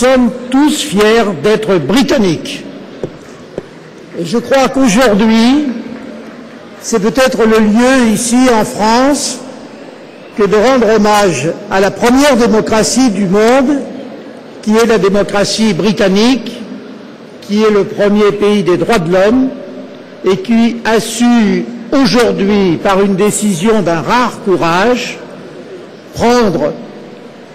Nous sommes tous fiers d'être britanniques. Et je crois qu'aujourd'hui, c'est peut-être le lieu ici en France que de rendre hommage à la première démocratie du monde, qui est la démocratie britannique, qui est le premier pays des droits de l'homme et qui a su aujourd'hui, par une décision d'un rare courage, prendre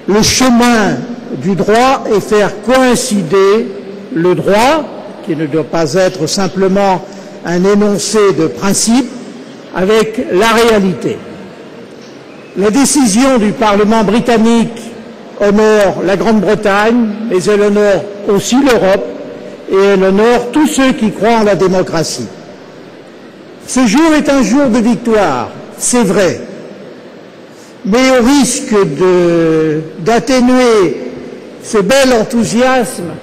le chemin du droit et faire coïncider le droit, qui ne doit pas être simplement un énoncé de principe, avec la réalité. La décision du Parlement britannique honore la Grande-Bretagne, mais elle honore aussi l'Europe et elle honore tous ceux qui croient en la démocratie. Ce jour est un jour de victoire, c'est vrai, mais au risque d'atténuer ce bel enthousiasme,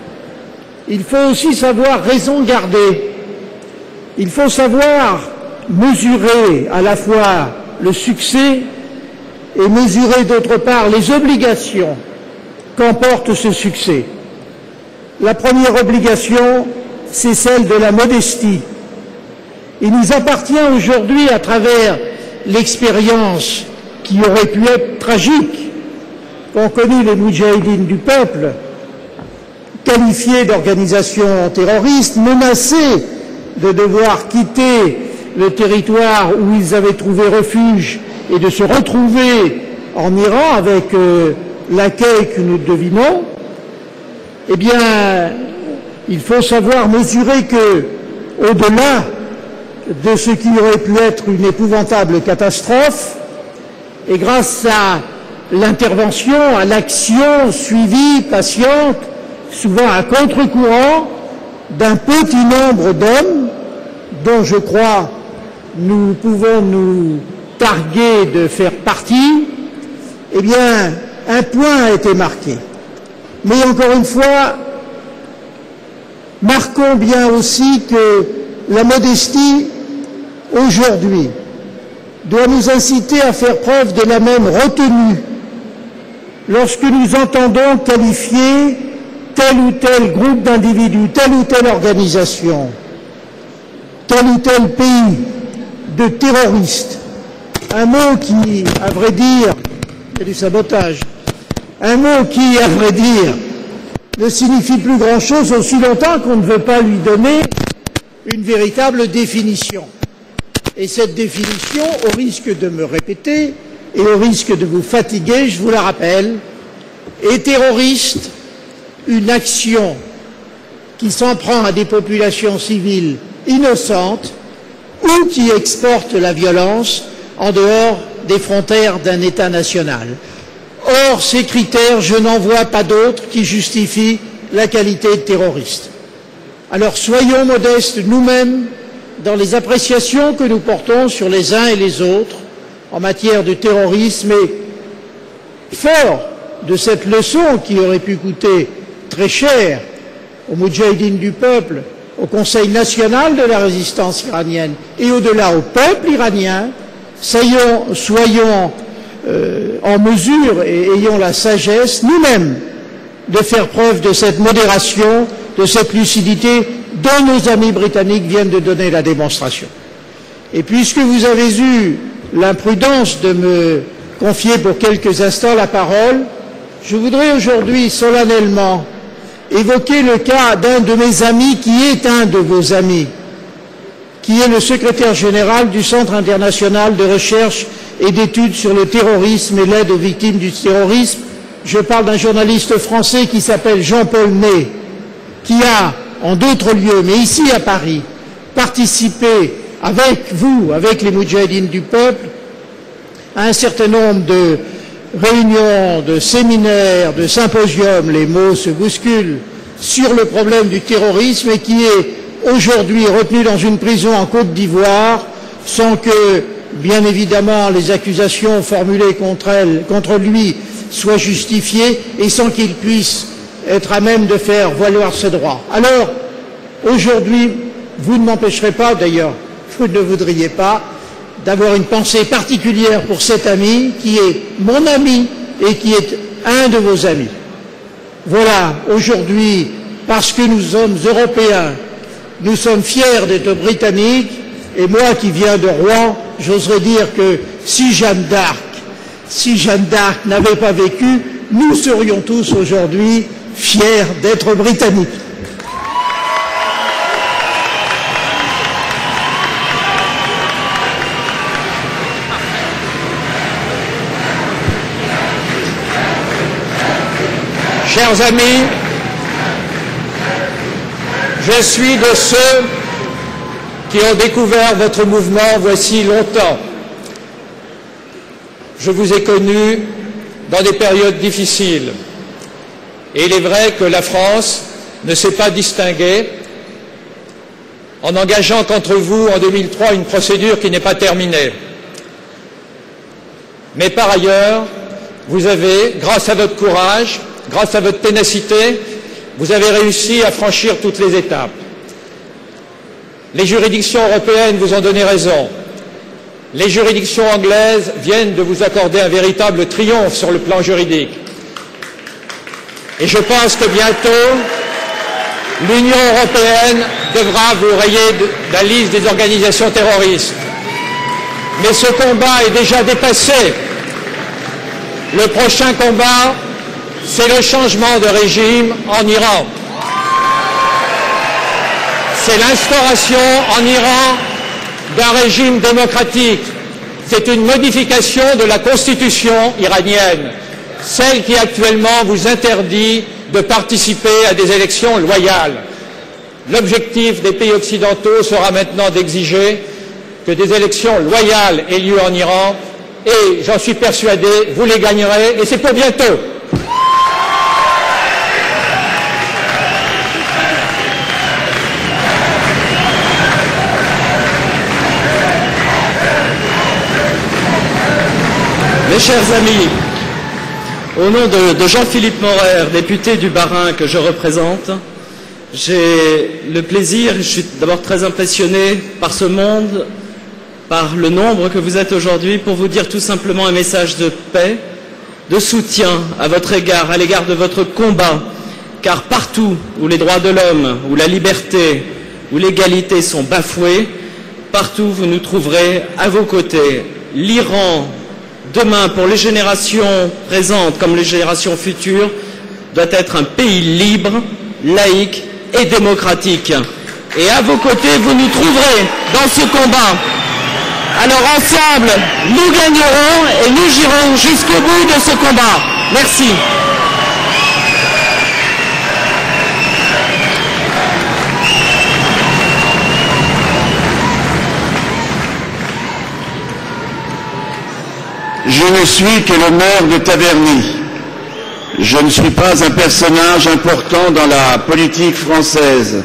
il faut aussi savoir raison garder. Il faut savoir mesurer à la fois le succès et mesurer d'autre part les obligations qu'emporte ce succès. La première obligation, c'est celle de la modestie. Il nous appartient aujourd'hui, à travers l'expérience qui aurait pu être tragique, qu'ont connu les Moudjahidines du peuple, qualifiés d'organisation terroriste, menacés de devoir quitter le territoire où ils avaient trouvé refuge et de se retrouver en Iran avec l'accueil que nous devinons. Eh bien, il faut savoir mesurer que, au-delà de ce qui aurait pu être une épouvantable catastrophe, et grâce à l'intervention, à l'action suivie, patiente, souvent à contre-courant, d'un petit nombre d'hommes, dont je crois nous pouvons nous targuer de faire partie, eh bien, un point a été marqué. Mais encore une fois, marquons bien aussi que la modestie, aujourd'hui, doit nous inciter à faire preuve de la même retenue lorsque nous entendons qualifier tel ou tel groupe d'individus, telle ou telle organisation, tel ou tel pays de terroristes. Un mot qui, à vrai dire, c'est du sabotage, un mot qui, à vrai dire, ne signifie plus grand-chose aussi longtemps qu'on ne veut pas lui donner une véritable définition. Et cette définition, au risque de me répéter et au risque de vous fatiguer, je vous la rappelle, est terroriste une action qui s'en prend à des populations civiles innocentes ou qui exporte la violence en dehors des frontières d'un État national. Or, ces critères, je n'en vois pas d'autres qui justifient la qualité de terroriste. Alors soyons modestes nous-mêmes dans les appréciations que nous portons sur les uns et les autres en matière de terrorisme et fort de cette leçon qui aurait pu coûter très cher aux Moudjahidines du peuple, au Conseil national de la résistance iranienne et au-delà au peuple iranien, soyons en mesure et ayons la sagesse nous-mêmes de faire preuve de cette modération, de cette lucidité dont nos amis britanniques viennent de donner la démonstration. Et puisque vous avez eu l'imprudence de me confier pour quelques instants la parole, je voudrais aujourd'hui solennellement évoquer le cas d'un de mes amis qui est un de vos amis, qui est le secrétaire général du Centre international de recherche et d'études sur le terrorisme et l'aide aux victimes du terrorisme. Je parle d'un journaliste français qui s'appelle Jean-Paul Ney, qui a, en d'autres lieux, mais ici à Paris, participé avec vous, avec les Moudjahidines du peuple, à un certain nombre de réunions, de séminaires, de symposiums, les mots se bousculent, sur le problème du terrorisme et qui est aujourd'hui retenu dans une prison en Côte d'Ivoire sans que, bien évidemment, les accusations formulées contre lui soient justifiées et sans qu'il puisse être à même de faire valoir ses droits. Alors, aujourd'hui, vous ne m'empêcherez pas, d'ailleurs, vous ne voudriez pas, d'avoir une pensée particulière pour cet ami qui est mon ami et qui est un de vos amis. Voilà, aujourd'hui, parce que nous sommes Européens, nous sommes fiers d'être Britanniques, et moi qui viens de Rouen, j'oserais dire que si Jeanne d'Arc n'avait pas vécu, nous serions tous aujourd'hui fiers d'être Britanniques. Chers amis, je suis de ceux qui ont découvert votre mouvement voici longtemps. Je vous ai connus dans des périodes difficiles. Et il est vrai que la France ne s'est pas distinguée en engageant contre vous en 2003 une procédure qui n'est pas terminée. Mais par ailleurs, vous avez, grâce à votre courage, grâce à votre ténacité, vous avez réussi à franchir toutes les étapes. Les juridictions européennes vous ont donné raison. Les juridictions anglaises viennent de vous accorder un véritable triomphe sur le plan juridique. Et je pense que bientôt, l'Union européenne devra vous rayer de la liste des organisations terroristes. Mais ce combat est déjà dépassé. Le prochain combat, c'est le changement de régime en Iran. C'est l'instauration en Iran d'un régime démocratique. C'est une modification de la constitution iranienne, celle qui actuellement vous interdit de participer à des élections loyales. L'objectif des pays occidentaux sera maintenant d'exiger que des élections loyales aient lieu en Iran et, j'en suis persuadé, vous les gagnerez et c'est pour bientôt. Mes chers amis, au nom de Jean-Philippe Maurer, député du Bas-Rhin que je représente, j'ai le plaisir, je suis d'abord très impressionné par ce monde, par le nombre que vous êtes aujourd'hui, pour vous dire tout simplement un message de paix, de soutien à votre égard, à l'égard de votre combat, car partout où les droits de l'homme, où la liberté, où l'égalité sont bafoués, partout vous nous trouverez à vos côtés. L'Iran, demain, pour les générations présentes comme les générations futures, doit être un pays libre, laïque et démocratique. Et à vos côtés, vous nous trouverez dans ce combat. Alors ensemble, nous gagnerons et nous irons jusqu'au bout de ce combat. Merci. Je ne suis que le maire de Taverny. Je ne suis pas un personnage important dans la politique française.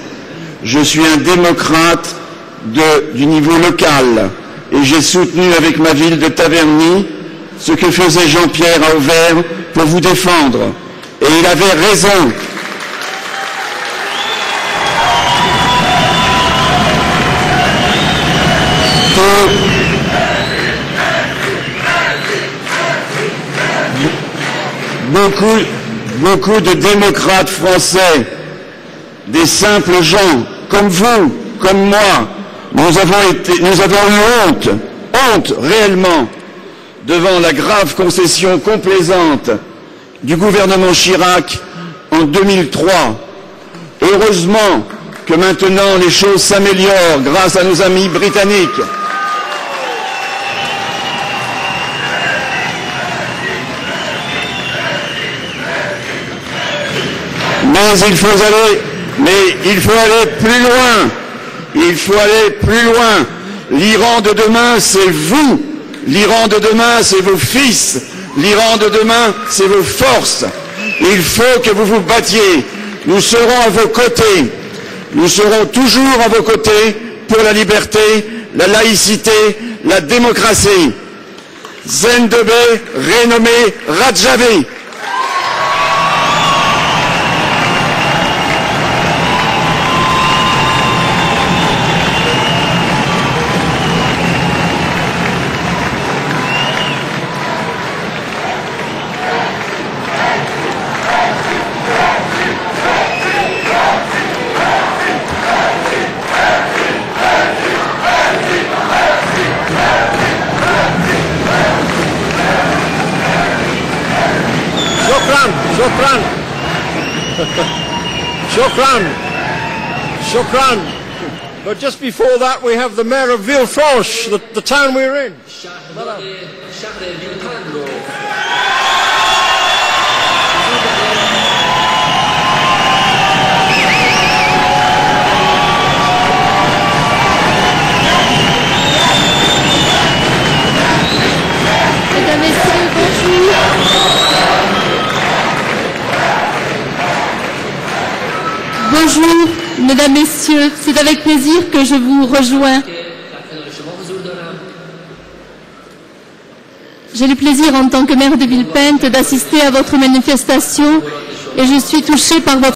Je suis un démocrate du niveau local et j'ai soutenu avec ma ville de Taverny ce que faisait Jean-Pierre à Auvers pour vous défendre. Et il avait raison. Beaucoup de démocrates français, des simples gens, comme vous, comme moi, nous avons eu honte réellement, devant la grave concession complaisante du gouvernement Chirac en 2003. Heureusement que maintenant les choses s'améliorent grâce à nos amis britanniques. Mais il faut aller plus loin. Il faut aller plus loin. L'Iran de demain, c'est vous. L'Iran de demain, c'est vos fils. L'Iran de demain, c'est vos forces. Il faut que vous vous battiez. Nous serons à vos côtés. Nous serons toujours à vos côtés pour la liberté, la laïcité, la démocratie. Zendebe, renommé Radjavi. Shukran. Shukran. But just before that, we have the Mayor of Villefranche, the town we're in. Mesdames, Messieurs, bonjour. Bonjour, Mesdames, Messieurs, c'est avec plaisir que je vous rejoins. J'ai le plaisir en tant que maire de Villepinte d'assister à votre manifestation et je suis touchée par votre